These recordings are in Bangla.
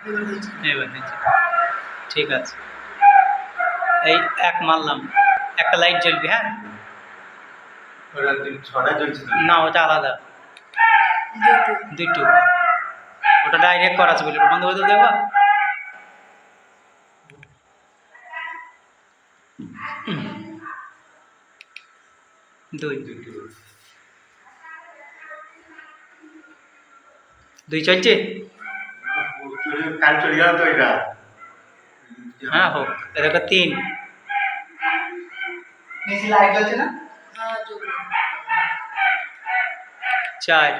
এবার হয়েছে, ঠিক আছে। এই এক মারলাম, একটা লাইট জ্বলবে। হ্যাঁ, না ওটা আলাদা, দুটো। ওটা ডাইরেক্ট করা আছে বলে ওটা বন্ধ করে দিতে দেখবা। দুই চলছে। হ্যাঁ হোক, এটা তিন। চার,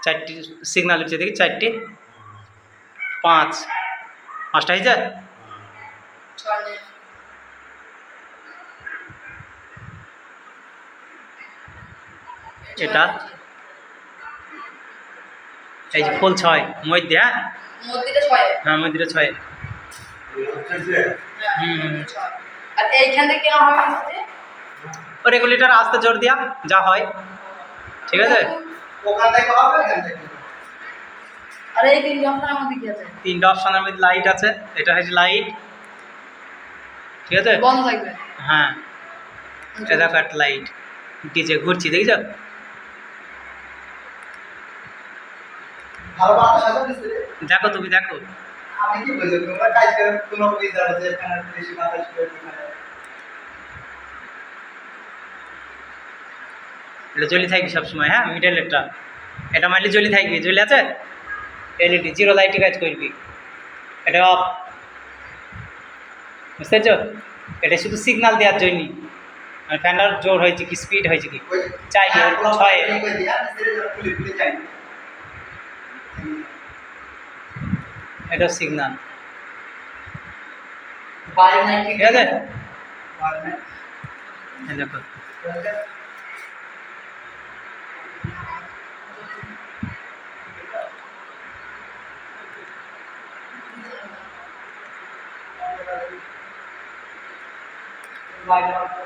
চারটি সিগনাল হচ্ছে, দেখি চারটি, পাঁচ, পাঁচটা হয়েছে। এটা এই যে ফুল ছয় মধ্যে। হ্যাঁ মধ্যে ছয়। ও রেগুলেটর আস্তে জোর দিয়া যা হয়, ঠিক আছে। তিনটা অপশনের মধ্যে লাইট আছে, এটা হচ্ছে লাইট, ঠিক আছে। হ্যাঁ, এটা দেখো একটা লাইট ডিজে ঘুরছি, দেখছ। দেখো তুমি দেখো, এটা জ্বলি থাকবে সবসময়। হ্যাঁ, মিডল এটা মারলে জ্বলি থাকবে, জ্বলে আছে। এলইডি জিরো লাইটে কাজ করবি। এটা অফ, বুঝতে পারছো। এটা শুধু সিগনাল দেওয়ার জন্যই, ফ্যানটার জোর হয়েছে কি স্পিড হয়েছে কি চাই ছয়। এটা সিগনাল, ঠিক আছে। দেখো